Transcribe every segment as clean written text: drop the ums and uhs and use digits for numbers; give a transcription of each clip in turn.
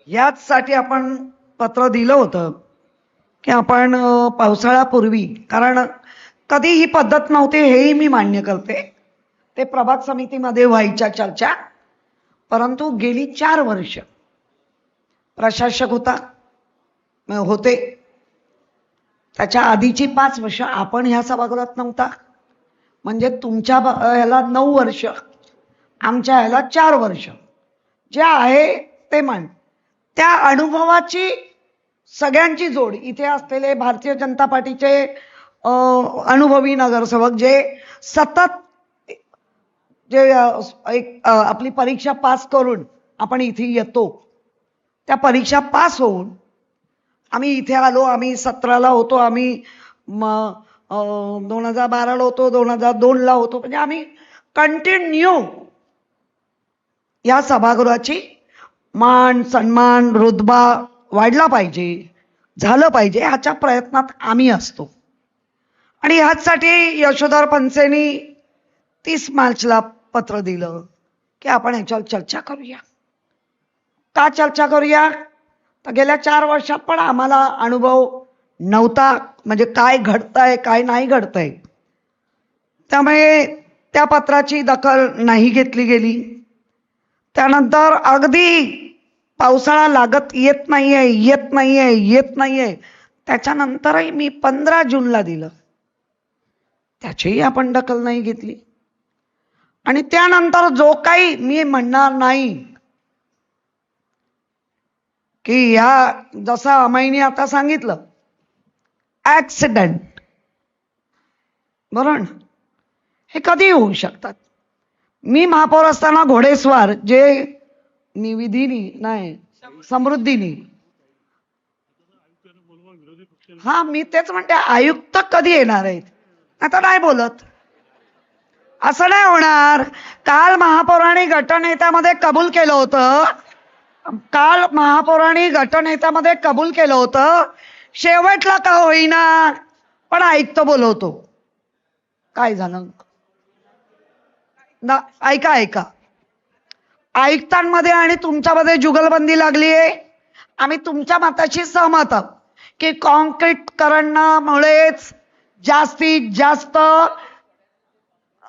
याचसाठी आपण पत्र दिलं होतं की आपण पावसाळ्यापूर्वी, कारण कधी ही पद्धत नव्हती हेही मी मान्य करते, ते प्रभाग समितीमध्ये व्हायच्या चर्चा, परंतु गेली 4 वर्ष प्रशासक होते, त्याच्या आधीची 5 वर्ष आपण ह्या सभागृहात नव्हता, म्हणजे तुमच्या ह्याला 9 वर्ष, आमच्या ह्याला 4 वर्ष, जे आहे ते मान त्या अनुभवाची सगळ्यांची जोड इथे असलेले भारतीय जनता पार्टीचे अनुभवी नगरसेवक जे सतत जे एक आपली परीक्षा पास करून आपण इथे येतो, त्या परीक्षा पास होऊन आम्ही इथे आलो, आम्ही 17ला होतो, आम्ही 2012ला होतो, 2002ला होतो, म्हणजे आम्ही कंटिन्यू या सभागृहाची मान सन्मान रुतबा वाढला पाहिजे, झालं पाहिजे ह्याच्या प्रयत्नात आम्ही असतो. आणि ह्याचसाठी यशोधर पंसेनी 30 मार्चला पत्र दिलं की आपण ह्याच्यावर चर्चा करूया. का चर्चा करूया? तर गेल्या 4 वर्षात पण आम्हाला अनुभव नव्हता, म्हणजे काय घडतंय काय नाही घडतंय, त्यामुळे त्या पत्राची दखल नाही घेतली गेली. त्यानंतर अगदी पावसाळा लागत येत नाहीये, त्याच्यानंतरही मी 15 जूनला दिलं, त्याचीही आपण दखल नाही घेतली. आणि त्यानंतर जो काही मी म्हणणार नाही की ह्या जसं अमाईने आता सांगितलं ऍक्सिडेंट, बरोबर, हे कधी होऊ शकतात. मी महापौर असताना घोडेस्वार जे निविदिनी नाही समृद्धीनी, हा मी तेच म्हणते आयुक्त कधी येणार आहेत, आता नाही बोलत, असं नाही होणार. काल महापौरांनी गटनेत्यामध्ये कबूल केलं होतं, शेवटला का होईना पण आयुक्त बोलवतो. काय झालं ना, ऐका, आयुक्तांमध्ये आणि तुमच्यामध्ये जुगलबंदी लागली आहे. आम्ही तुमच्या मताशी सहमत आहोत की कॉन्क्रीटकरणामुळेच जास्तीत जास्त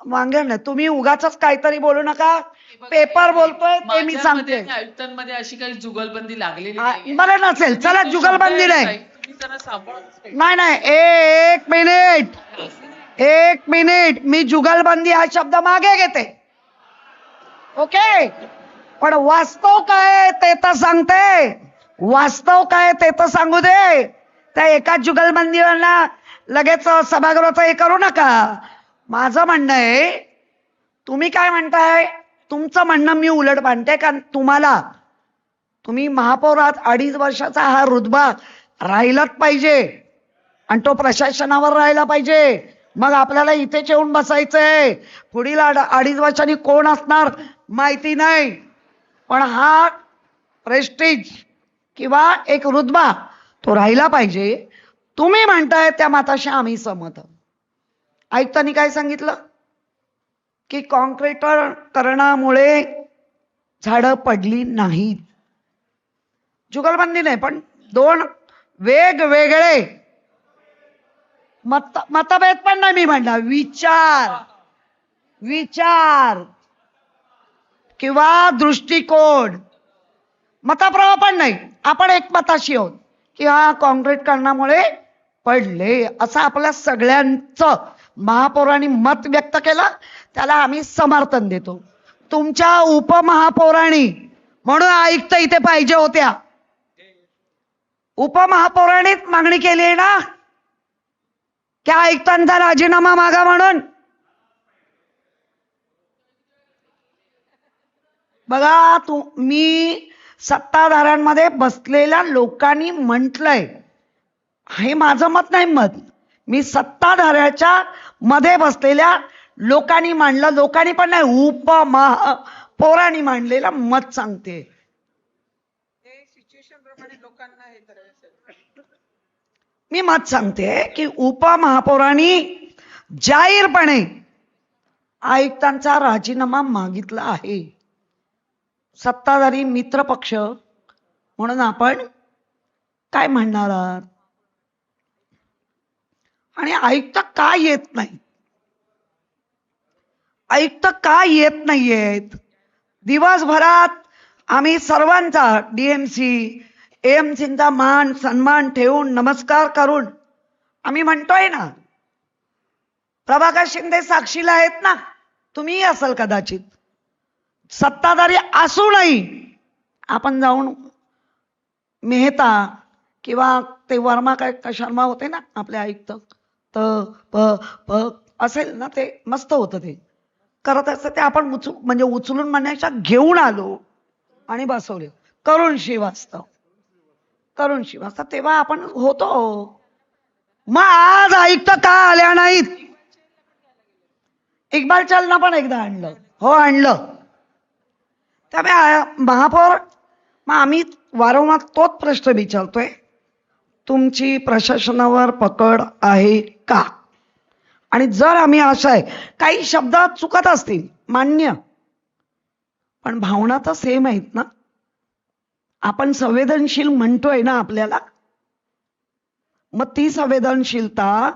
मागे ना, तुम्ही उगाच काहीतरी बोलू नका, पेपर बोलतोय ते मी सांगते. आयुक्तांमध्ये अशी काही जुगलबंदी लागलेली बरं नसेल, चला जुगलबंदी नाही, एक मिनिट, मी जुगलबंदी हा शब्द मागे घेते, ओके, पण वास्तव काय ते तर सांगू दे. त्या एका जुगलबंदीवरना लगेच सभागृहाचं हे करू नका. माझं म्हणणं आहे, तुम्ही काय म्हणताय, तुमचं म्हणणं मी उलट मानते, कारण तुम्ही महापौरात 2.5 वर्षाचा हा रुतबा राहिलाच पाहिजे आणि तो प्रशासनावर राहिला पाहिजे. मग आपल्याला इथेच येऊन बसायचंय. पुढील 2.5 वर्षांनी कोण असणार माहिती नाही, पण हा प्रेस्टीज किंवा एक रुतबा तो राहिला पाहिजे. तुम्ही म्हणताय त्या मताशी आम्ही सहमत आहोत. आयुक्तांनी काय सांगितलं की कॉन्क्रीटकरणामुळे झाडं पडली नाहीत. जुगलबंदी नाही, पण 2 वेगवेगळे मतभेद पण नाही मी म्हणणार, विचार किंवा दृष्टिकोन, मतप्रवाह पण नाही, आपण एकमताशी आहोत की हा कॉन्क्रीटकरणामुळे पडले, असं आपल्या सगळ्यांचं महापौरांनी मत व्यक्त केलं, त्याला आम्ही समर्थन देतो. तुमच्या उपमहापौरांनी, म्हणून आयुक्त इथे पाहिजे होत्या, उपमहापौरांनीच मागणी केली आहे ना की आयुक्तांचा राजीनामा मागा म्हणून. बघा, मी सत्ताधाऱ्यांमध्ये बसलेल्या लोकांनी म्हटलंय, हे माझं मत नाही, मी सत्ताधाऱ्याच्या मध्ये बसलेल्या लोकांनी मांडलं, लोकांनी पण नाही, उपमहापौरांनी मांडलेलं मत सांगते. मी मत सांगते की उपमहापौरांनी जाहीरपणे आयुक्तांचा राजीनामा मागितला आहे. सत्ताधारी मित्र पक्ष म्हणून आपण काय म्हणणार आहात? आणि आयुक्त का येत नाही? आयुक्त का येत नाहीयेत? दिवसभरात आम्ही सर्वांचा डीएमसी एएमसीचा मान सन्मान ठेवून नमस्कार करून आम्ही म्हणतोय ना. प्रभाकर शिंदे साक्षीला आहेत ना, तुम्हीही असाल कदाचित. सत्ताधारी असूनही आपण जाऊन मेहता किंवा ते वर्मा काय शर्मा होते ना आपले आयुक्त, प असेल ना, ते मस्त होतं ते करत असतं ते. आपण म्हणजे उचलून म्हणण्याच्या घेऊन आलो आणि बसवले. करुण श्रीवास्तव तेव्हा आपण होतो. मग आज आयुक्त का आल्या नाहीत? इक्बाल चालना पण एकदा आणलं, हो आणलं. त्यामुळे महापौर, मग आम्ही वारंवार तोच प्रश्न विचारतोय, तुमची प्रशासनावर पकड आहे का? आणि जर आम्ही असं आहे, काही शब्द चुकत असतील मान्य, पण भावना तर सेम आहेत ना. आपण संवेदनशील म्हणतोय ना आपल्याला, मग ती संवेदनशीलता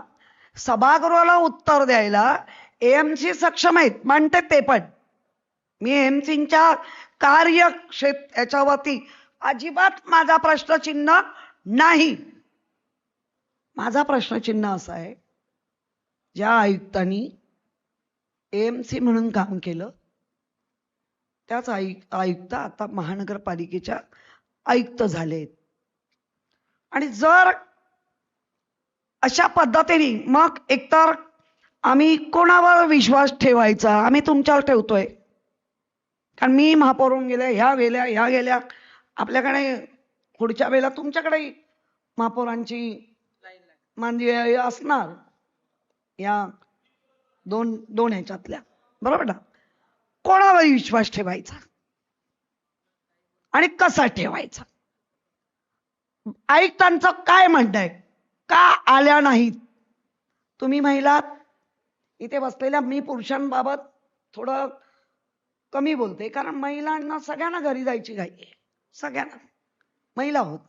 सभागृहाला उत्तर द्यायला एएमसी सक्षम आहेत, म्हणते ते पण. मी एएमसीच्या कार्यक्षेत्र याच्यावरती अजिबात माझा प्रश्नचिन्ह नाही. माझा प्रश्नचिन्ह असा आहे, ज्या आयुक्तांनी एएमसी म्हणून काम केलं त्याच आयुक्त आता महानगरपालिकेच्या आयुक्त झालेत. आणि जर अशा पद्धतीने, मग एकतर आम्ही कोणावर विश्वास ठेवायचा? आम्ही तुमच्यावर ठेवतोय, कारण मी महापौर होऊन गेल्या, ह्या गेल्या. आपल्याकडे पुढच्या वेळेला तुमच्याकडे महापौरांची मांदी असणार, या दोन ह्याच्यातल्या, बरोबर ना. कोणावर विश्वास ठेवायचा आणि कसा ठेवायचा? आयुक्तांचं काय म्हणणं आहे? का आल्या नाहीत? तुम्ही महिला इथे बसलेल्या, मी पुरुषांबाबत थोडं कमी बोलते, कारण महिलांना सगळ्यांना घरी जायची घाई आहे. सगळ्यांना महिला आहोत,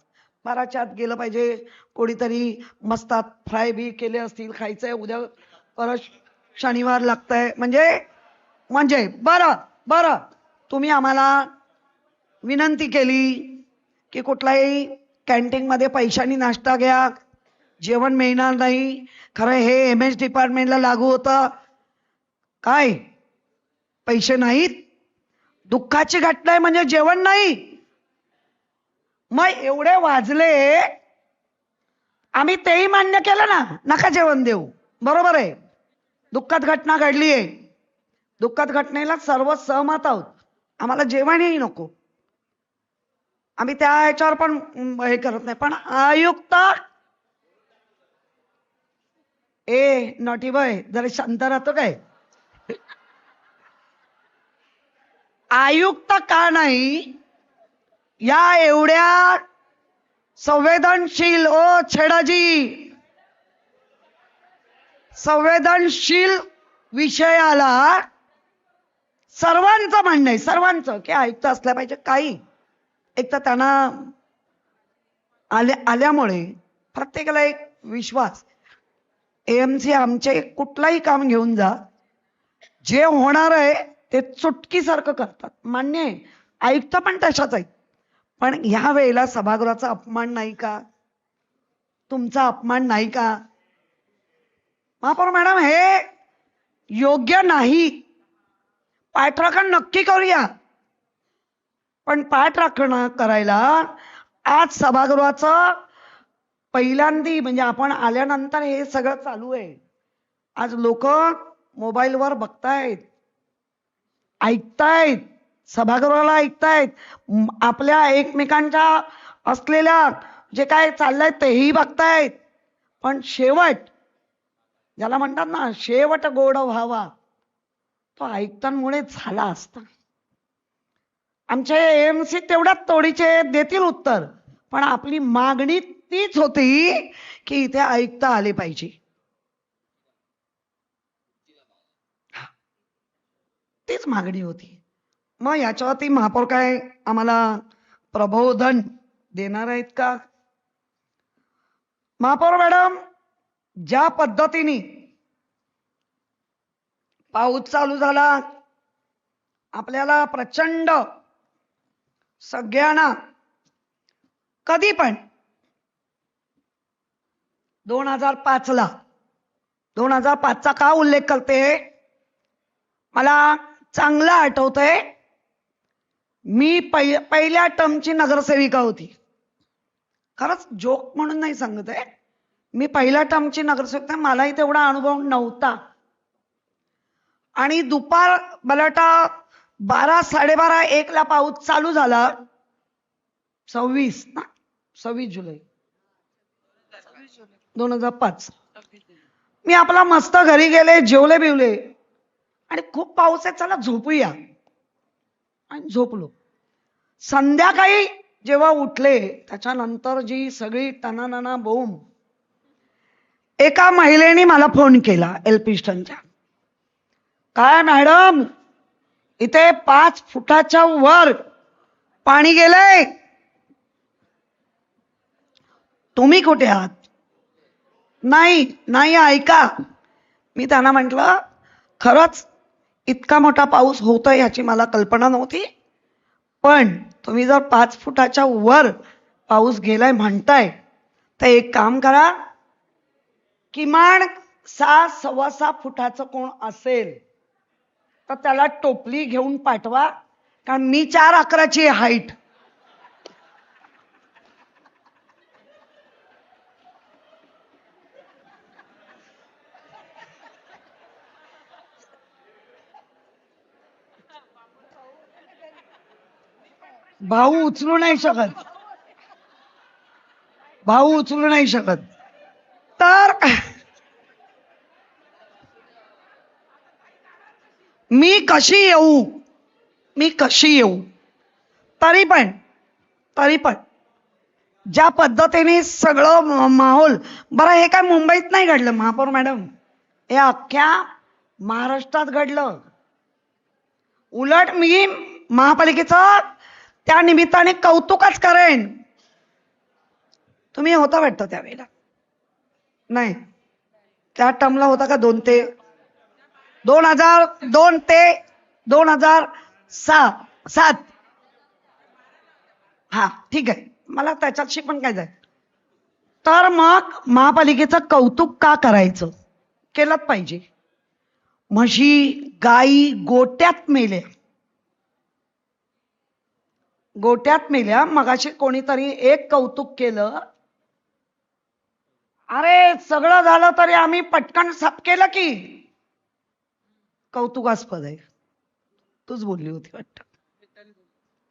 12च्या आत गेलं पाहिजे. कोणीतरी मस्तात फ्राय बी केले असतील, खायचंय, उद्या परत शनिवार लागतंय, म्हणजे बरं तुम्ही आम्हाला विनंती केली की कुठलाही कॅन्टीनमध्ये पैशानी नाश्ता घ्या, जेवण मिळणार नाही. खरं हे एमएस डिपार्टमेंटला लागू होतं. काय पैसे नाहीत? दुःखाची घटना आहे म्हणजे जेवण नाही. मग एवढे वाजले, आम्ही तेही मान्य केलं ना, नका जेवण देऊ, बरोबर आहे. दुःखद घटना घडली आहे, दुःखद घटनेला सर्व सहमत आहोत, आम्हाला जेवणही नको, आम्ही त्या ह्याच्यावर पण हे करत नाही. पण आयुक्त, नॉटी बॉय जरा शांत राहतो काय? आयुक्त का नाही या एवढ्या संवेदनशील, ओ छेडाजी, संवेदनशील विषयाला सर्वांचं म्हणणं आहे, सर्वांचं, की आयुक्त असल्या पाहिजे. काही एक तर त्यांना आल्यामुळे प्रत्येकाला एक विश्वास, एएमसी आमचे कुठलाही काम घेऊन जा, जे होणार आहे ते चुटकीसारखं करतात. मान्य आहे, आयुक्त पण तशाच आहेत. पण ह्या वेळेला सभागृहाचा अपमान नाही का? तुमचा अपमान नाही का? महापौर मॅडम, हे योग्य नाही. पाठराखण नक्की करूया, पण पाठराखण करायला आज सभागृहाचं पहिल्यांदी, म्हणजे आपण आल्यानंतर हे सगळं चालू आहे. आज लोक मोबाईलवर बघतायत, ऐकतायत, सभागृहाला ऐकतायत, आपल्या एकमेकांच्या असलेल्या जे काय चाललंय तेही बघतायत. पण शेवट ज्याला म्हणतात ना शेवट गोड व्हावा, तो आयुक्तांमुळे झाला असता. आमचे एएमसी तेवढ्याच तोडीचे देतील उत्तर, पण आपली मागणी तीच होती की इथे आयुक्त आले पाहिजे. तीच मागणी होती. मग याच्यावरती महापौर काय आम्हाला प्रबोधन देणार आहेत का? महापौर मॅडम, ज्या पद्धतीने पाऊस चालू झाला, आपल्याला प्रचंड सगळ्यांना कधी पण 2005ला 2005चा का उल्लेख करते, मला चांगलं आठवतंय. मी पहिल्या टर्मची नगरसेविका होती. खरंच जोक म्हणून नाही सांगत आहे, मी पहिल्या टर्मची नगरसेविका. मलाही तेवढा अनुभव नव्हता. आणि दुपार मला वाटतं 12, 12:30, 1ला पाऊस चालू झाला. 26 जुलै 2005. मी आपला मस्त घरी गेले, जेवले बिवले, आणि खूप पाऊस आहे, चला झोपूया, आणि झोपलो. संध्याकाळी जेव्हा उठले त्याच्यानंतर जी सगळी टनानना बोंब, एका महिलेने मला फोन केला एल्पिस्टनच्या. काय मॅडम, इथे 5 फुटाच्या वर पाणी गेलंय, तुम्ही कुठे आहात? नाही ऐका. मी त्यांना म्हटलं, खरंच इतका मोठा पाऊस होतोय याची मला कल्पना नव्हती, पण तुम्ही जर 5 फुटाच्या वर पाऊस गेलाय म्हणताय, तर एक काम करा, किमान 6, 6.25 फुटाचं कोण असेल तर त्याला टोपली घेऊन पाठवा, कारण मी 4.11ची हाईट. भाऊ उचलू नाही शकत. तर मी कशी येऊ? तरी पण ज्या पद्धतीने सगळं माहोल, बरं हे काय मुंबईत नाही घडलं महापौर मॅडम, हे अख्ख्या महाराष्ट्रात घडलं. उलट मी महापालिकेचं त्या निमित्ताने कौतुकच करेन. तुम्ही होता वाटतं त्यावेळेला? नाही, त्या टर्मला होता का? 2002 ते 2007. हा ठीक आहे, मला त्याच्याशी पण काय जाय. तर मग महापालिकेचं कौतुक का करायचं? केलंच पाहिजे. म्हशी गाई गोट्यात मेल्या. मगाशी कोणीतरी एक कौतुक केलं, अरे सगळं झालं तरी आम्ही पटकन साफ केलं की. कौतुकास्पद आहे. तूच बोलली होती वाटतं.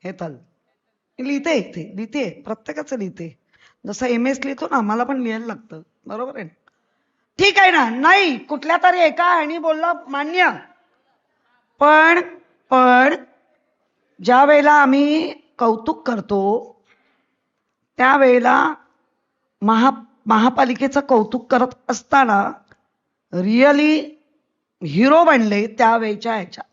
हेतल लिहिते, प्रत्येकाचं लिहिते. जसं MS लिहितो ना, मला पण लिहायला लागतं. बरोबर आहे ना? ठीक आहे ना? नाही, कुठल्या तरी एका ह्यानी बोललं मान्य. पण ज्या वेळेला आम्ही कौतुक करतो त्यावेळेला महापालिकेचं कौतुक करत असताना रिअली हिरो बनले त्यावेळेच्या ह्याच्या.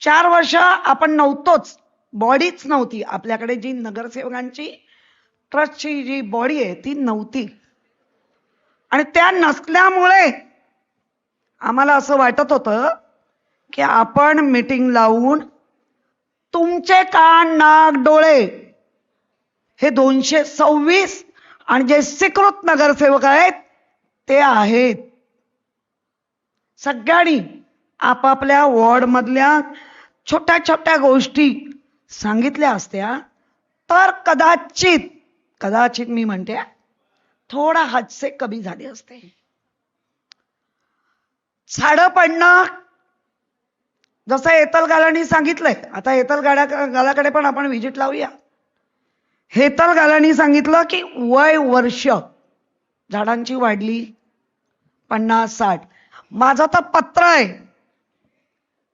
4 वर्ष आपण नव्हतोच, बॉडीच नव्हती आपल्याकडे. जी नगरसेवकांची ट्रस्टची जी बॉडी आहे ती नव्हती, आणि त्या नसल्यामुळे आम्हाला असं वाटत होतं की आपण मीटिंग लावून तुमचे कान नाक डोळे हे 226 आणि जे स्वीकृत नगरसेवक आहेत ते आहेत, सगळ्यांनी आपापल्या वॉर्ड मधल्या छोट्या छोट्या गोष्टी सांगितल्या असत्या तर कदाचित मी म्हणते थोडा हादसे कमी झाले असते. झाडं पडणं, जसं हेतल गालांनी सांगितलंय, आता हेतल गालाकडे पण आपण व्हिजिट लावूया. हेतल गालांनी सांगितलं की वर्ष झाडांची वाढली, 50-60. माझं तर पत्र आहे.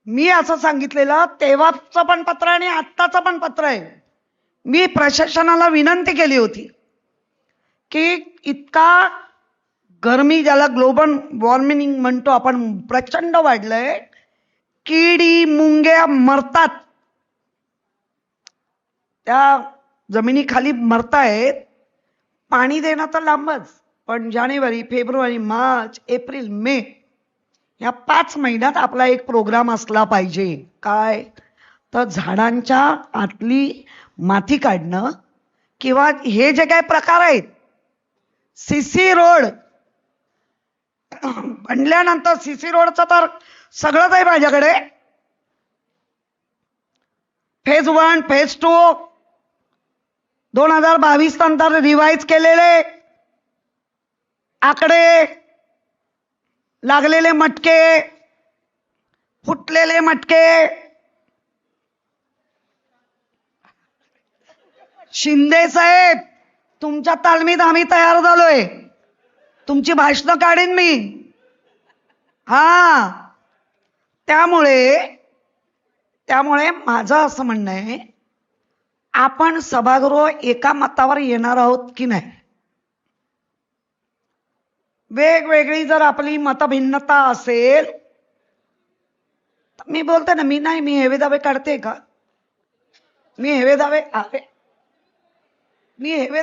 मी असं सांगितलेलं, तेव्हाचं पण पत्र आणि आत्ताचं पण पत्र आहे. मी प्रशासनाला विनंती केली होती की इतका गरमी, ज्याला ग्लोबल वॉर्मिंग म्हणतो आपण, प्रचंड वाढलंय. किडी मुंग्या मरतात, त्या जमिनीखाली मरतायत. पाणी देणं तर लांबच, पण जानेवारी, फेब्रुवारी, मार्च, एप्रिल, मे या 5 महिन्यात आपला एक प्रोग्राम असला पाहिजे. काय तर झाडांच्या आतली माती काढणं, किंवा हे जे काही प्रकार आहेत, सीसी रोड बनल्यानंतर सीसी रोडचं तर सगळंच आहे माझ्याकडे. फेज 1, फेज 2 2022 नंतर रिवाइज केलेले आकडे, लागलेले मटके, फुटलेले मटके. शिंदे साहेब, तुमच्या तालमीत आम्ही तयार झालोय. तुमची भाषणं काढीन मी. हा, त्यामुळे माझं असं म्हणणं आहे, आपण सभागृह एका मतावर येणार आहोत की नाही. वेगवेगळी जर आपली मतभिन्नता असेल तर मी बोलते ना, मी हेवे दावे काढते का? मी हेवे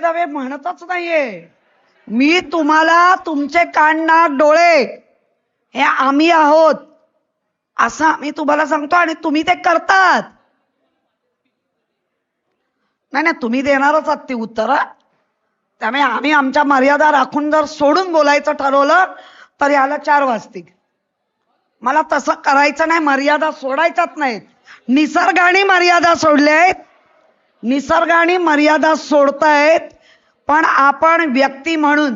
दावे म्हणतच नाहीये. मी तुम्हाला तुमचे कान नाक डोळे हे आम्ही आहोत असं आम्ही तुम्हाला सांगतो, आणि तुम्ही ते करतात. नाही, तुम्ही देणारच आहात ती उत्तरं. त्यामुळे आम्ही आमच्या मर्यादा राखून जर सोडून बोलायचं ठरवलं तर याला 4 वाजतील. मला तसं करायचं नाही, मर्यादा सोडायच्याच नाहीत. निसर्गाने मर्यादा सोडल्या आहेत, निसर्गाने मर्यादा सोडतायत. पण आपण व्यक्ती म्हणून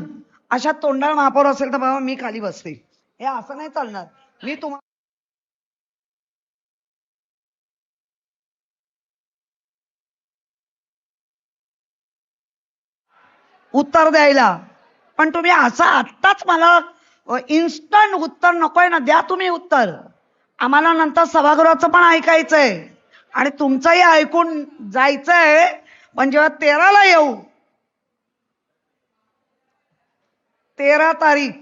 अशा तोंडाळ महापौर असेल तर बाबा मी खाली बसते, हे असं नाही चालणार. मी तुम्हाला उत्तर द्यायला, पण तुम्ही असं आत्ताच मला इन्स्टंट उत्तर नकोय ना. द्या तुम्ही उत्तर. आम्हाला नंतर सभागृहाचं पण ऐकायचंय आणि तुमचंही ऐकून जायचंय. पण जेव्हा 13ला येऊ, 13 तारीख,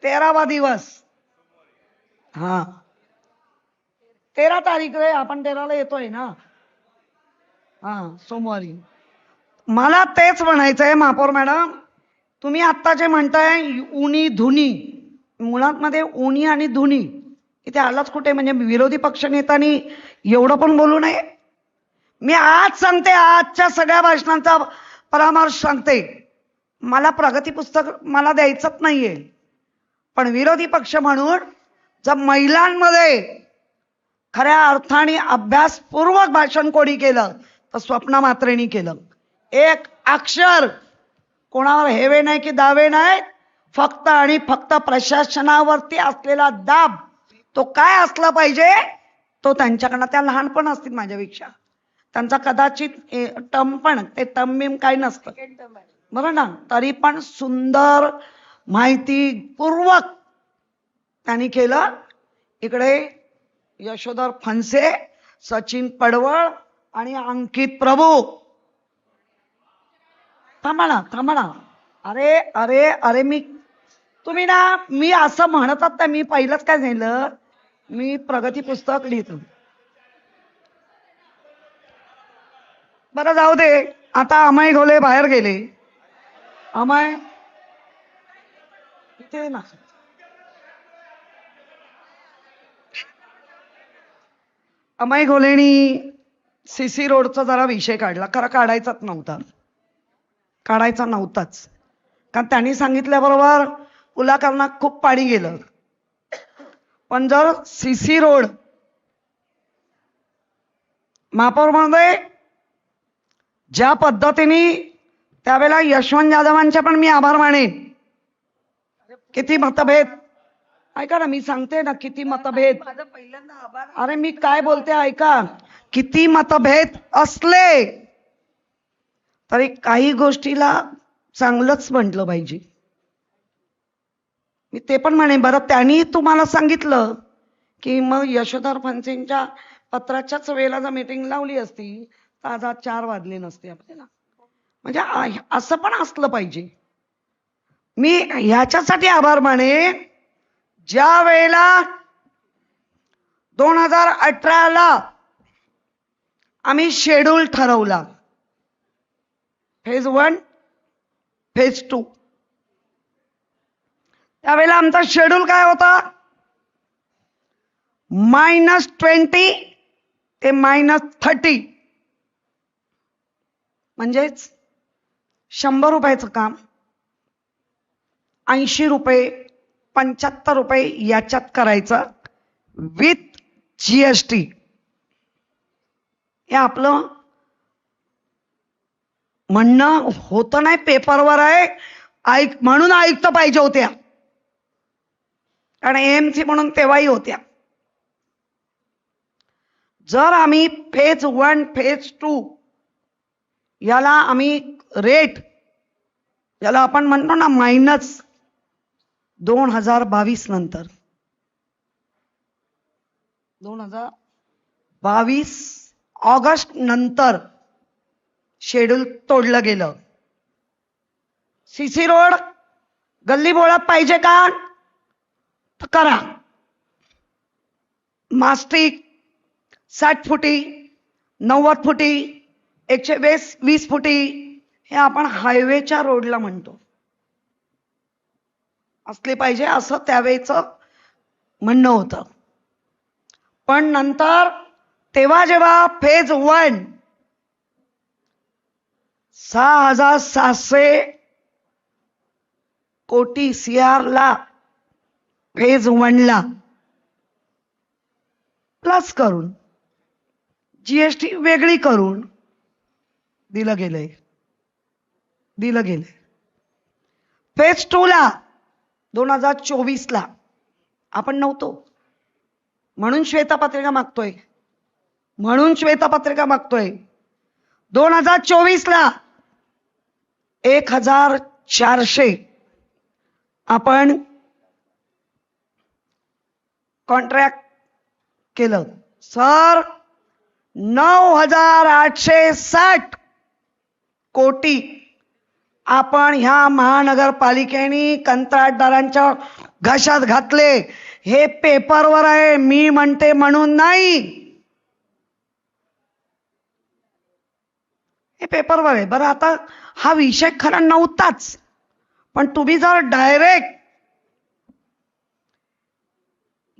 13वा दिवस, हा 13 तारीख रे, आपण 13ला येतोय ना, हा सोमवारी. मला तेच म्हणायचंय महापौर मॅडम, तुम्ही आत्ता जे म्हणताय उनी धुनी, मुळात मध्ये उनी आणि धुनी इथे आलाच कुठे? म्हणजे विरोधी पक्षनेत्यांनी एवढं पण बोलू नये. मी आज सांगते, आजच्या सगळ्या भाषणांचा परामर्श सांगते. मला प्रगती पुस्तक मला द्यायचंच नाहीये, पण विरोधी पक्ष म्हणून जर महिलांमध्ये खऱ्या अर्थाने अभ्यासपूर्वक भाषण कोणी केलं तर स्वप्ना म्हात्रेंनी केलं. एक अक्षर कोणावर हेवे नाही की दावे नाही, फक्त आणि फक्त प्रशासनावरती असलेला दाब. तो काय असला पाहिजे तो त्यांच्याकडनं, त्या लहानपण असतील माझ्यापेक्षा, त्यांचा कदाचित टर्म पण, ते टर्म बिम काही नसतं बरं ना, तरी पण सुंदर माहिती पूर्वक त्यांनी केलं. इकडे यशोधर फणसे, सचिन पडवळ आणि अंकित प्रभू. थांबा ना. अरे मी, तुम्ही ना, मी असं म्हणतात ना, मी पहिलंच काय झालं, मी प्रगती पुस्तक लिहितो. बरं जाऊ दे, आता अमय घोले बाहेर गेले. अमय इथे ना, अमय घोलेनी सीसी रोडचा जरा विषय काढला. खरं काढायचाच नव्हताच, कारण त्यांनी सांगितल्याबरोबर पुलाकरणात खूप पाणी गेलं. पण जर सीसी रोड, महापौर महोदय, ज्या पद्धतीने त्यावेळेला यशवंत जाधवांचे पण मी आभार मानेन. किती मतभेद, ऐका ना, मी सांगते ना, किती मतभेद. अरे मी काय बोलते ऐका, किती मतभेद असले तरी काही गोष्टीला चांगलंच म्हटलं पाहिजे. मी ते पण म्हणे, बरं त्यांनी तुम्हाला सांगितलं की मग यशोधर फणसेंच्या पत्राच्याच वेळेला जर मीटिंग लावली असती तर आज 4 वाजले नसते आपल्याला. म्हणजे असं पण असलं पाहिजे. मी ह्याच्यासाठी आभार माने, ज्या वेळेला 2018ला आम्ही शेड्यूल ठरवला, फेज 1 फेज 2, त्यावेळेला आमचा शेड्यूल काय होता, -20 ते -30, म्हणजेच 100 रुपयाचं काम 80 रुपये 75 रुपये याच्यात करायचं विथ GST. हे आपलं म्हणणं होतं नाही, पेपरवर आहे, म्हणून आयुक्त पाहिजे होत्या, कारण AMC म्हणून तेव्हाही होत्या. जर आम्ही फेज 1 फेज 2 याला आम्ही रेट, याला आपण म्हणतो ना मायनस 2022 नंतर, 2022 ऑगस्ट नंतर शेड्यूल तोडलं गेलं. CC रोड गल्ली बोळात पाहिजे का, तर करा. मास्टिक 60 फुटी 90 फुटी 120 फुटी हे आपण हायवेच्या रोडला म्हणतो, असले पाहिजे असं त्यावेळेचं म्हणणं होतं. पण नंतर तेव्हा जेव्हा फेज 1 6,700 कोटी CR ला फेज 1 ला प्लस करून GST वेगळी करून दिलं गेलंय. फेज 2 ला 2024 ला आपण नव्हतो, म्हणून श्वेतपत्रिका मागतोय, 2024 ला 1,400 आपण कॉन्ट्रॅक्ट केलं. सर 9,860 कोटी आपण ह्या महानगरपालिकेने कंत्राटदारांच्या घशात घातले. हे पेपरवर आहे, मी म्हणते म्हणून नाही, हे पेपरवर आहे. बरं, आता हा विषय खरा नव्हताच, पण तुम्ही जर डायरेक्ट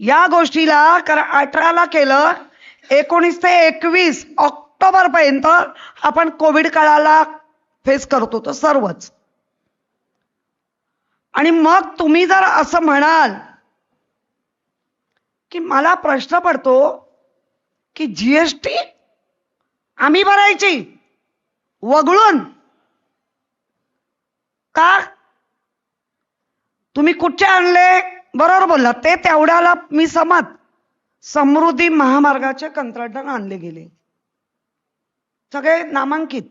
या गोष्टीला 18ला केलं, 19 ते 21 ऑक्टोबर पर्यंत आपण कोविड काळाला फेस करत होतो सर्वच. आणि मग तुम्ही जर असं म्हणाल की मला प्रश्न पडतो की GST आम्ही भरायची वगळून का, तुम्ही कुठचे आणले, बरोबर बोलला, ते तेवढ्याला मी समत. समृद्धी महामार्गाचे कंत्राटदार आणले गेले, सगळे नामांकित.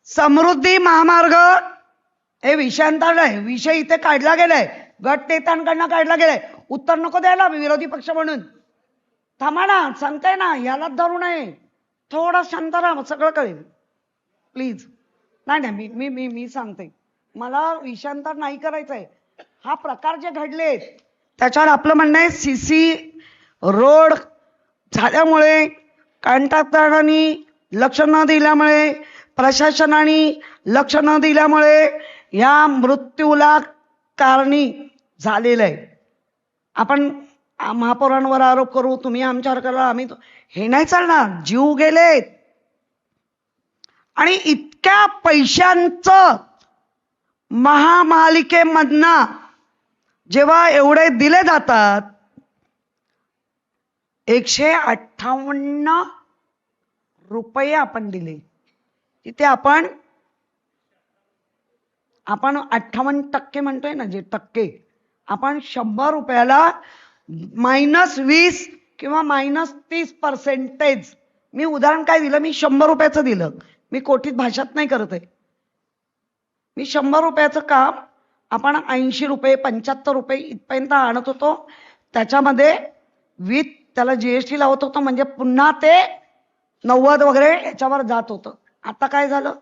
समृद्धी महामार्ग हे विषयांतर आहे, विषय इथे काढला गेलाय, गट नेत्यांकडनं काढला गेलाय. उत्तर नको द्यायला विरोधी पक्ष म्हणून, थांबा ना, सांगताय ना, यालाच धरू नये, थोडं शांत राहा, सगळं कळेल प्लीज. नाही, मी सांगते, मला विषयांतर नाही करायचंय. हा प्रकार जे घडले त्याच्यावर आपलं म्हणणं आहे, CC रोड झाल्यामुळे, कंत्राटदारांनी लक्ष न दिल्यामुळे, प्रशासनाने लक्ष न दिल्यामुळे या मृत्यूला कारणी झालेलं आहे. आपण महापौरांवर आरोप करू, तुम्ही आमच्यावर करा, आम्ही, हे नाही चालणार. जीव गेलेत आणि इतक्या पैशांचं महापालिकेमधनं जेव्हा एवढे दिले जातात, 158 रुपये आपण दिले, तिथे आपण 58% म्हणतोय ना, जे टक्के, आपण 100 रुपयाला -20 किंवा -30%. मी उदाहरण काय दिलं, मी 100 रुपयाचं दिलं, मी कोटीत भाषात नाही करत आहे. मी 100 रुपयाचं काम आपण 80 रुपये 75 रुपये इथपर्यंत आणत होतो. त्याच्यामध्ये विथ त्याला जीएसटी लावत होतो, म्हणजे पुन्हा ते 90 वगैरे याच्यावर जात होतं. आता काय झालं?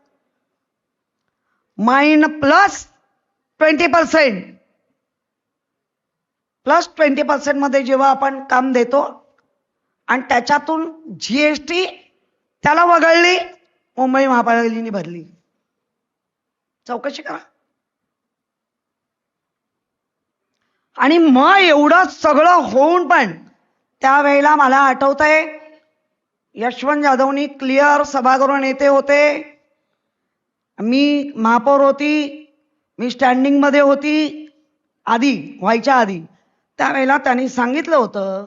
माइन प्लस 20% मध्ये जेव्हा आपण काम देतो आणि त्याच्यातून जीएसटी त्याला वगळली, मुंबई महापालिकेने भरली. चौकशी करा. आणि मग एवढं सगळं होऊन पण त्यावेळेला मला आठवतंय यशवंत जाधवनी क्लिअर सभागृह नेते होते, मी महापौर होती, मी स्टँडिंग मध्ये होती आधी व्हायच्या आधी. त्यावेळेला त्यांनी सांगितलं होतं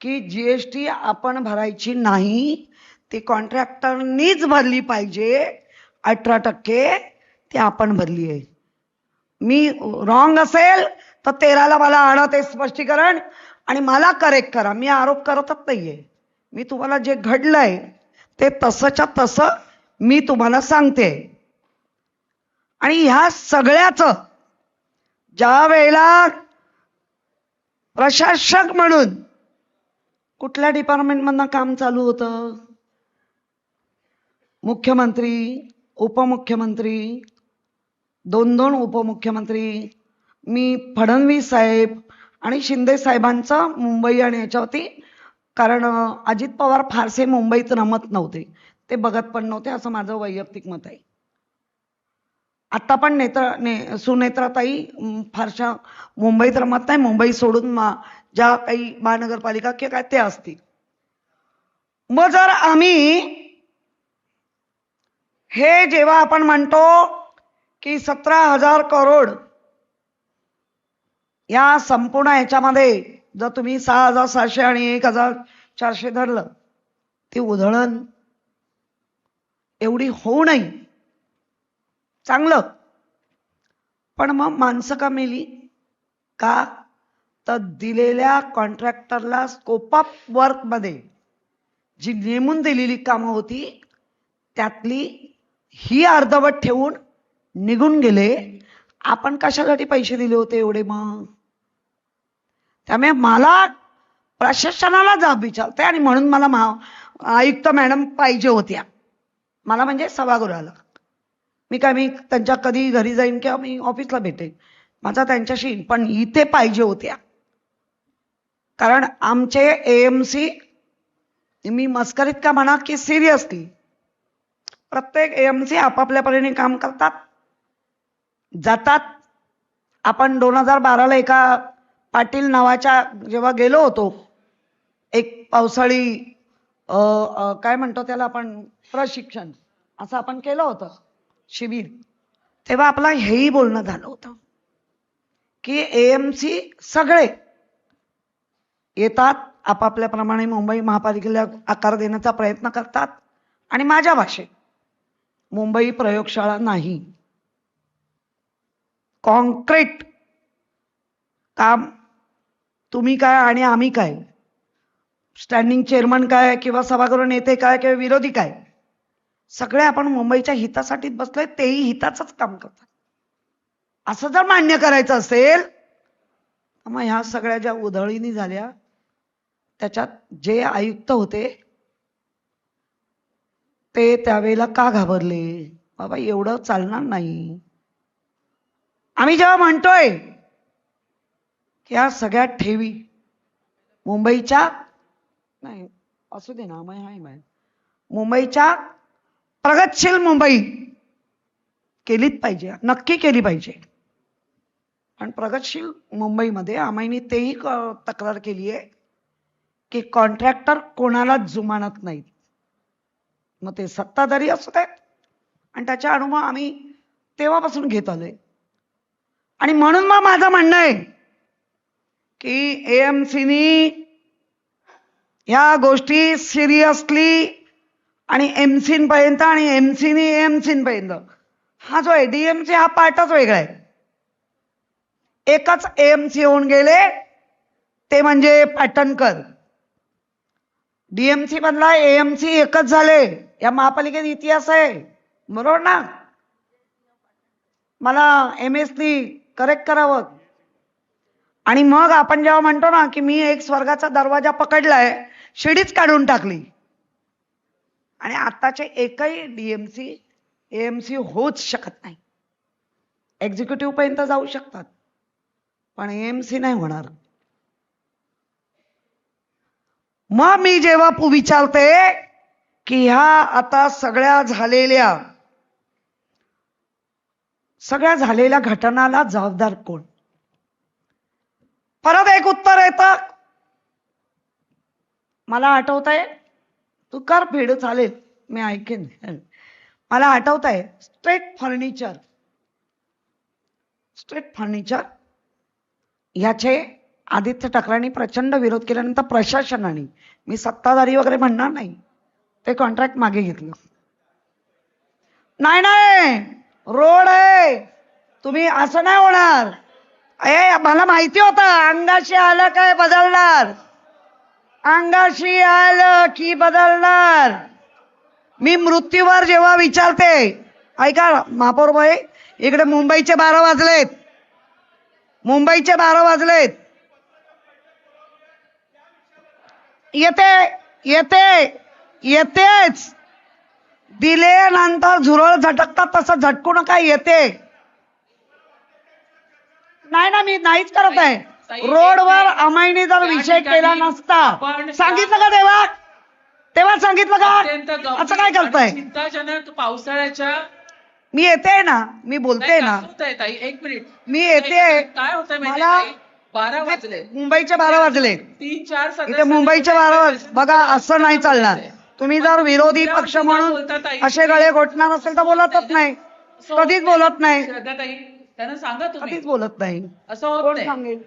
की जीएसटी आपण भरायची नाही, ती कॉन्ट्रॅक्टरनीच भरली पाहिजे. 18% ती आपण भरली आहे. मी रॉंग असेल तर 13ला मला आणा ते स्पष्टीकरण आणि मला करेक्ट करा. मी आरोप करतच नाहीये. मी तुम्हाला जे घडलंय ते तसंच्या तसं मी तुम्हाला सांगते. आणि ह्या सगळ्याचं ज्या वेळेला प्रशासक म्हणून कुठल्या डिपार्टमेंटमधनं काम चालू होतं, मुख्यमंत्री, उपमुख्यमंत्री, 2 उपमुख्यमंत्री, मी फडणवीस साहेब आणि शिंदे साहेबांचं मुंबई आणि याच्यावरती, कारण अजित पवार फारसे मुंबईत रमत नव्हते, ते बघत पण नव्हते, असं माझं वैयक्तिक मत आहे. आता पण सुनेत्राताई फारशा मुंबईत रमत नाही, मुंबई सोडून ज्या काही महानगरपालिका किंवा काय ते असतील. मग जर आम्ही हे जेव्हा आपण म्हणतो की 17,000 करोड या संपूर्ण ह्याच्यामध्ये जर तुम्ही 6,700 आणि 1,400 धरलं, ती उधळण एवढी होऊ नये, चांगलं. पण मग माणसं का मेली? का तर दिलेल्या कॉन्ट्रॅक्टरला स्कोप ऑफ वर्क मध्ये जी नेमून दिलेली कामं होती त्यातली ही अर्धवट ठेवून निघून गेले. आपण कशासाठी पैसे दिले होते एवढे? मग त्यामुळे मला प्रशासनाला जाब विचारते आणि म्हणून मला आयुक्त मॅडम पाहिजे होत्या, मला म्हणजे सभागृहाला. मी त्यांच्या कधी घरी जाईन किंवा मी ऑफिसला भेटेन, माझा त्यांच्याशी, पण इथे पाहिजे होत्या. कारण आमचे एएमसी, मी मस्करीत का म्हणा की सिरियसली, प्रत्येक एएमसी आपापल्या परीने काम करतात, जातात. आपण 2012ला एका पाटील नावाच्या जेव्हा गेलो होतो, एक पावसाळी काय म्हणतो त्याला आपण, प्रशिक्षण असं आपण केलं होतं शिबिर, तेव्हा आपलं हेही बोलणं झालं होतं की एएमसी सगळे येतात, आपापल्याप्रमाणे मुंबई महापालिकेला आकार देण्याचा प्रयत्न करतात. आणि माझ्या भाषेत मुंबई प्रयोगशाळा नाही, कॉन्क्रीट काम. तुम्ही काय आणि आम्ही काय, स्टँडिंग चेअरमन काय किंवा सभागृह नेते काय किंवा विरोधी काय, सगळे आपण मुंबईच्या हितासाठीच बसलोय, तेही हिताचंच काम करतात. असं जर मान्य करायचं असेल तर मग ह्या सगळ्या ज्या उधळीनी झाल्या त्याच्यात जे आयुक्त होते ते त्यावेळेला का घाबरले? बाबा एवढं चालणार नाही. आम्ही जेव्हा म्हणतोय की या सगळ्या ठेवी मुंबईच्या, नाही असू दे ना, मुंबईच्या प्रगतशील मुंबई केलीच पाहिजे, नक्की केली पाहिजे. पण प्रगतशील मुंबईमध्ये आम्ही तेही तक्रार केली आहे की कॉन्ट्रॅक्टर कोणालाच जुमानत नाहीत, मग ते सत्ताधारी असू देत. आणि त्याचा अनुभव आम्ही तेव्हापासून घेत आलोय. आणि म्हणून मग माझं म्हणणं आहे की एएमसीनी या गोष्टी सिरियसली आणि एमसीन पर्यंत आणि एमसीनी एएमसीन पर्यंत, हा जो आहे डीएमसी हा पार्टच वेगळा आहे. एकच एएमसी होऊन गेले ते म्हणजे पाटणकर. डीएमसी मधला एएमसी एकच झाले. या महापालिकेत इतिहास आहे, बरोबर ना? मला MS करेक्ट करावं. आणि मग आपण जेव्हा म्हणतो ना की मी एक स्वर्गाचा दरवाजा पकडलाय, शिडीच काढून टाकली. आणि आताचे एकही DMC AMC होऊच शकत नाही. एक्झिक्युटिव्ह पर्यंत जाऊ शकतात पण AMC नाही होणार. मग मी जेव्हा विचारते की ह्या आता सगळ्या झालेल्या घटनाला जबाबदार कोण, परत एक उत्तर येतं, मला आठवतंय, तू कर फेड चालेल मी ऐकेन. मला आठवतंय स्ट्रेट फर्निचर याचे आदित्य ठाकरेंनी प्रचंड विरोध केल्यानंतर प्रशासनाने, मी सत्ताधारी वगैरे म्हणणार नाही, ते कॉन्ट्रॅक्ट मागे घेतलं. नाही रोड आहे, तुम्ही असं नाही होणार. मला माहिती होतं अंगाशी आलं काय बदलणार, अंगाशी आलं की बदलणार. मी मृत्यूवर जेव्हा विचारते, ऐका महापौर भाई, इकडे मुंबईचे 12 वाजलेत, येतेच दिले नंतर झुरळ झटकतात तसं झटकू नका, येते. नाही ना, मी नाहीच करत आहे. रोडवर अमाईने जर विषय केला नसता, सांगितलं का तेव्हा सांगितलं का, असं काय करताय. चिंताजनक पावसाळ्याच्या मी येते ना, मी बोलते ना, एक मिनिट मी येते. काय होतंय मला 12 वाजले, मुंबईचे 12 वाजले, 3-4 इथे मुंबईचे 12 वाजले. बघा असं नाही चालणार. तुम्ही जर विरोधी पक्ष म्हणून असे गळे घोटणार असेल तर बोलतच नाही, कधीच बोलत नाही, श्रद्धाताई त्यांना सांगा, तुम्ही कधीच बोलत नाही. असं होत कोण नाही. सांगेल.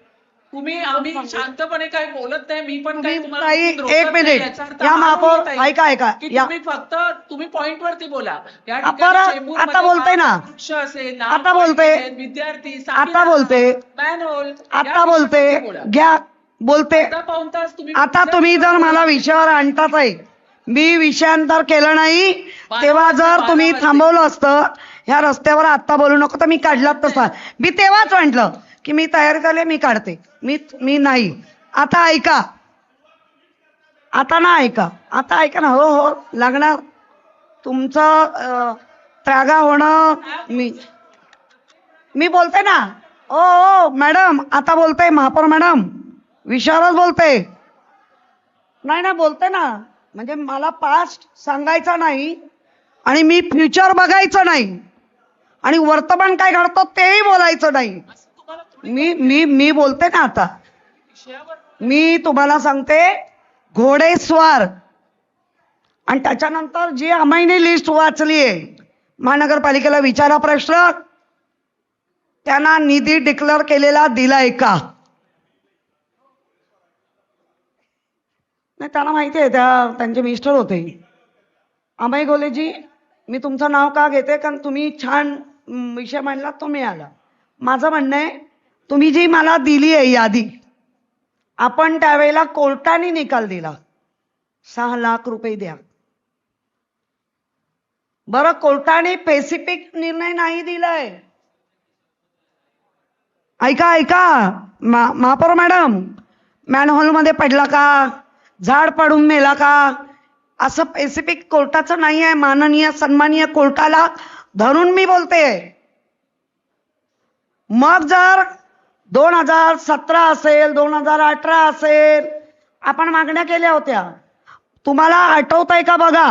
आम्ही शांतपणे काही बोलत नाही, मी पण काही तुम्हाला ताई, रोखत एक नाही. मिनिट, याचा अर्थ या हा महापौर नाही, ऐका की या तुम्ही फक्त पॉइंट वरती बोला. या आपण चेंबूरमध्ये आता बोलते ना, वृक्ष असेल, आता बोलते, विद्यार्थी, आता बोलते, मॅनहोल, आता बोलते, घ्या बोलते. पाऊण तास तुम्ही आता तुम्ही जर मला विषयावर आणतात आहे, मी विषयांतर केलं नाही, तेव्हा जर तुम्ही थांबवलं असतं, ह्या रस्त्यावर आता बोलू नको तर मी काढलात तसा. मी तेव्हाच म्हटलं की मी तयारी झाले, मी काढते, मी नाही. आता ऐका, आता ऐका ना. हो लागणार तुमचं त्रागा होणं. मी बोलते ना. ओ मॅडम, आता बोलते महापौर मॅडम, विषयावरच बोलते. नाही बोलते ना, म्हणजे मला पास्ट सांगायचं नाही आणि मी फ्युचर बघायचं नाही आणि वर्तमान काय घडतं तेही बोलायचं नाही. मी बोलते ना. आता मी तुम्हाला सांगते, घोडेस्वार आणि त्याच्यानंतर जी अमाईने लिस्ट वाचली आहे, महानगरपालिकेला विचारा प्रश्न, त्यांना निधी डिक्लेअर केलेला दिलाय का नाही. त्यांना माहिती आहे, त्यांचे मिस्टर होते. अमय गोलेजी, मी तुमचं नाव का घेते, कारण तुम्ही छान विषय मांडला, तो मिळाला. माझं म्हणणं आहे, तुम्ही जी मला दिली आहे यादी, आपण त्यावेळेला कोर्टाने निकाल दिला 6 लाख रुपये द्या. बरं, कोर्टाने स्पेसिफिक निर्णय नाही दिलाय. ऐका महापौर मॅडम, मॅनहोलमध्ये पडला का, झाड पडून मेला का, असं स्पेसिफिक कोर्टाचं नाही आहे. माननीय सन्माननीय कोर्टाला धरून मी बोलते. मग जर 2017 असेल, 2018 असेल, आपण मागण्या केल्या होत्या. तुम्हाला आठवतंय का बघा,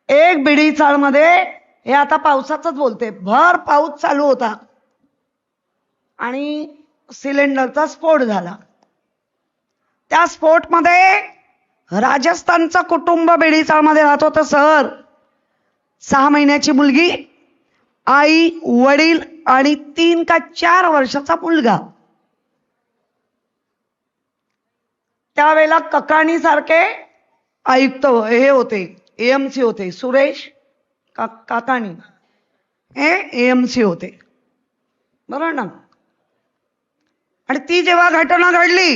एक बिडी चाळमध्ये, हे आता पावसाचंच बोलते, भर पाऊस चालू होता आणि सिलेंडरचा स्फोट झाला. त्या स्फोटमध्ये राजस्थानचं कुटुंब बिडी चाळमध्ये राहत होतं. सर, 6 महिन्याची मुलगी, आई, वडील आणि 3 का 4 वर्षाचा मुलगा. त्यावेळेला ककाणी सारखे आयुक्त हे होते, AMC होते, सुरेश काकाणी हे AMC होते, बरोबर ना. आणि ती जेव्हा घटना घडली,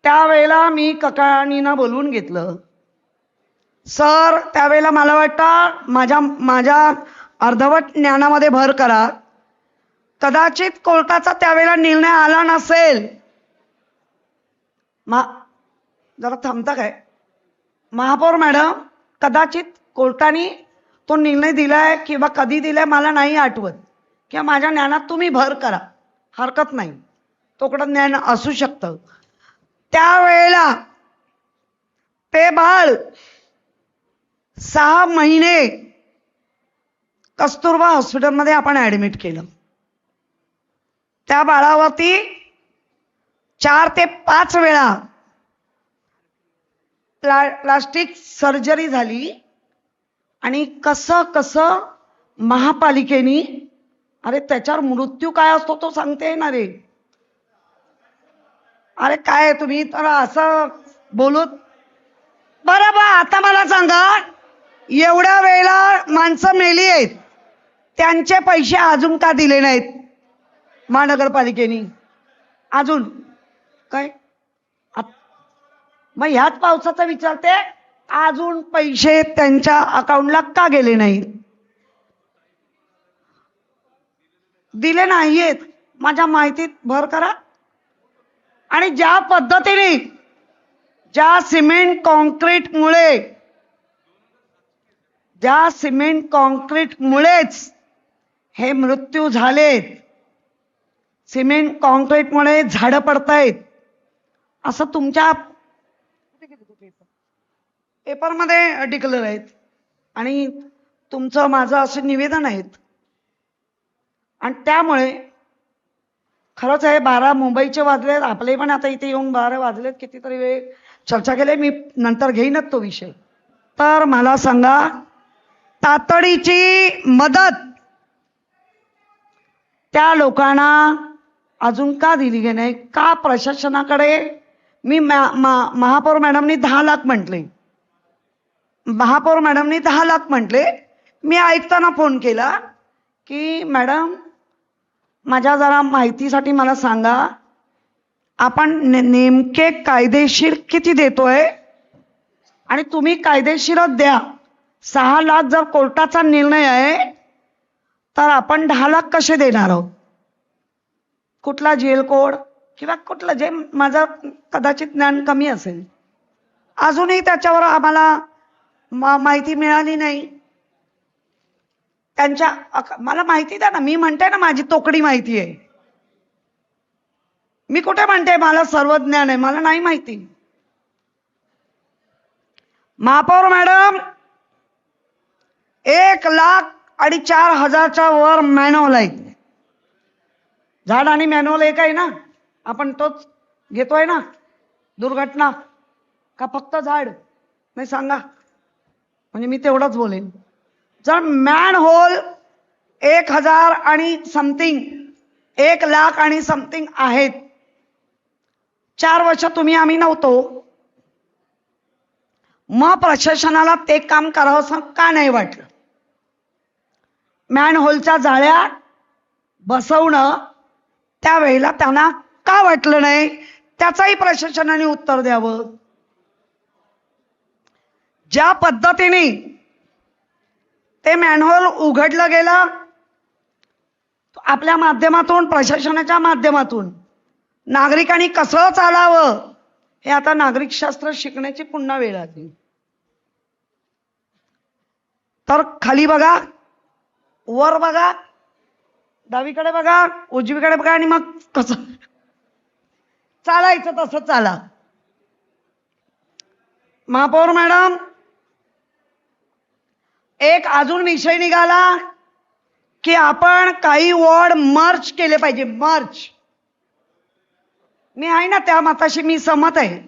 त्यावेळेला मी ककाणींना बोलवून घेतलं. सर, त्यावेळेला मला वाटतं माझ्या अर्धवट ज्ञानामध्ये भर करा. कदाचित कोर्टाचा त्यावेळेला निर्णय आला नसेल. जरा थांबता काय? महापौर मॅडम, कदाचित कोर्टाने तो निर्णय दिलाय किंवा कधी दिलाय मला नाही आठवत, किंवा माझ्या ज्ञानात तुम्ही भर करा, हरकत नाही, तोकडं ज्ञान असू शकतं. त्यावेळेला ते बाळ 6 महिने कस्तुरबा हॉस्पिटलमध्ये आपण ऍडमिट केलं. त्या बाळावरती 4 ते 5 वेळा प्लास्टिक सर्जरी झाली. आणि कसं कसं महापालिकेनी, अरे त्याच्यावर मृत्यू काय असतो तो सांगते ना रे. अरे काय तुम्ही तर असं बोलूत. बरं बा, आता मला सांगा, एवढ्या वेळेला माणसं मेली आहेत, त्यांचे पैसे अजून का दिले नाहीत महानगरपालिकेनी? अजून काय? मग ह्याच पावसाचा विचारते, अजून पैसे त्यांच्या अकाउंटला का गेले नाहीत? दिले नाहीयेत, माझ्या माहितीत भर करा. आणि ज्या पद्धतीने, ज्या सिमेंट कॉन्क्रीटमुळेच हे मृत्यू झालेत, सिमेंट कॉन्क्रीटमुळे झाडं पडतायत, असं तुमच्या पेपरमध्ये डिक्लेअर आहेत. आणि तुमचं माझं असं निवेदन आहेत. आणि त्यामुळे खरंच आहे, 12 मुंबईचे वाजलेत, आपले पण आता इथे येऊन 12 वाजलेत. कितीतरी वेळ चर्चा केली, मी नंतर घेईनच तो विषय. तर मला सांगा, तातडीची मदत त्या लोकांना अजून का दिली गेली नाही? का प्रशासनाकडे? मी महापौर मॅडमनी 10 लाख म्हटले, महापौर मॅडमनी 10 लाख म्हटले. मी ऐकताना फोन केला की मॅडम, माझ्या जरा माहितीसाठी मला सांगा, आपण नेमके कायदेशीर किती देतोय? आणि तुम्ही कायदेशीरच द्या. 6 लाख जर कोर्टाचा निर्णय आहे, तर आपण 10 लाख कसे देणार आहोत? कुठला जेल कोड किंवा कुठलं, जे माझं कदाचित ज्ञान कमी असेल, अजूनही त्याच्यावर आम्हाला माहिती मिळाली नाही. त्यांच्या मला माहिती द्या ना. मी म्हणते ना, माझी तोकडी माहिती आहे. मी कुठे म्हणते मला सर्व ज्ञान आहे? मला नाही माहिती. महापौर मॅडम, 1,04,000च्या वर मॅन्युअल आहे. झाड आणि मॅन्युअल एक आहे ना? आपण तोच घेतोय ना? दुर्घटना का फक्त झाड? नाही सांगा, म्हणजे मी तेवढंच बोलेन. जर मॅन होल 1,000 आणि समथिंग, 1,00,000 आणि समथिंग आहेत, 4 वर्ष तुम्ही आम्ही नव्हतो, मग प्रशासनाला ते काम करावं असं का नाही वाटलं? मॅन होलच्या जाळ्या बसवणं त्यावेळेला त्यांना का वाटलं नाही? त्याचाही प्रशासनाने उत्तर द्यावं. ज्या पद्धतीने ते मॅनहोल उघडलं गेलं, आपल्या माध्यमातून, प्रशासनाच्या माध्यमातून नागरिकांनी कसं चालावं, हे आता नागरिकशास्त्र शिकण्याची पुन्हा वेळ आली. तर खाली बघा, वर बघा, डावीकडे बघा, उजवीकडे बघा, आणि मग कसं चालायचं तसं चाला. महापौर मॅडम, एक अजून विषय निघाला की आपण काही वॉर्ड मर्ज केले पाहिजे. मर्ज, मी आहे ना त्या मताशी, मी सहमत आहे.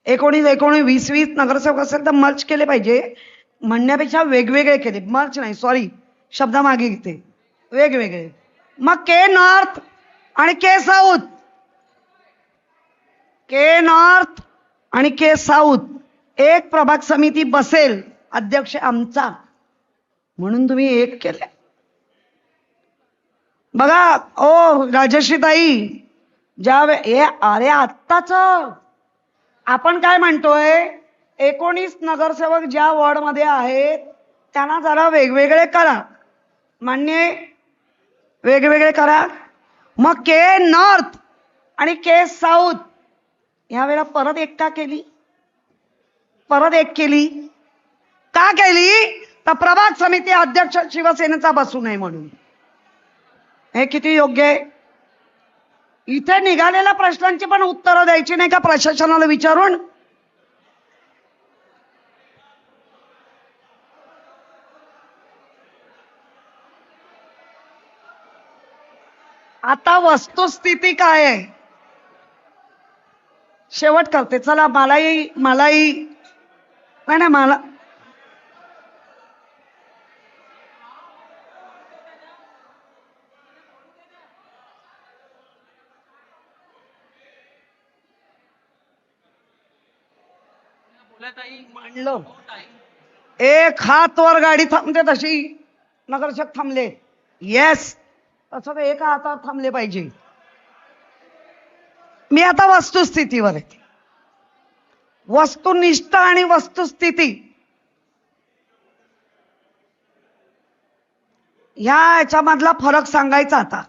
19 20 नगरसेवक असेल तर मर्ज केले पाहिजे, म्हणण्यापेक्षा वेगवेगळे केले. मर्ज नाही, सॉरी, शब्द मागे घेते, वेगवेगळे. मग के नॉर्थ आणि के साऊथ, के नॉर्थ आणि के साऊथ एक प्रभाग समिती बसेल, अध्यक्ष आमचा, म्हणून तुम्ही एक केले. बघा ओ राजश्रीताई, अरे आत्ताच आपण काय म्हणतोय, 19 नगरसेवक ज्या वॉर्डमध्ये आहेत त्यांना जरा वेगवेगळे करा. मान्य आहे? वेगवेगळे करा. मग के नॉर्थ आणि के साऊथ यावेळेला परत एक का केली? परत एक केली का केली? तर प्रभाग समिती अध्यक्ष शिवसेनेचा बसू नये म्हणून. हे किती योग्य आहे? इथे निघालेल्या प्रश्नांची पण उत्तरं द्यायची नाही का प्रशासनाला विचारून? आता वस्तुस्थिती काय आहे शेवट करते. चला मलाही नाही मला मांडलं. एक हात वर गाडी थांबते तशी नगरसेवक थांबले. येस, तसं तर एका हातात थांबले पाहिजे. मी आता वस्तुस्थितीवर आहे. वस्तुनिष्ठ आणि वस्तुस्थिती याच्यामधला फरक सांगायचा. आता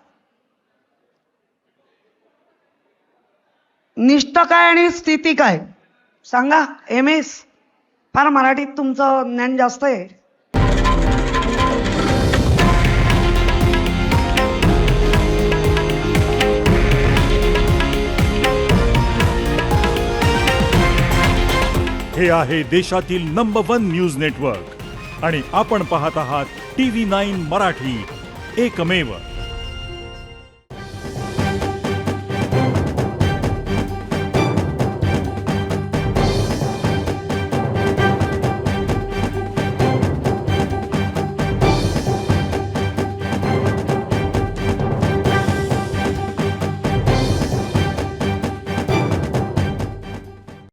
निष्ठ काय आणि स्थिती काय सांगा. MS फार मराठीत तुमचं ज्ञान जास्त आहे. हे आहे देशातील नंबर 1 न्यूज नेटवर्क आणि आपण पाहत आहात TV9 मराठी, एकमेव.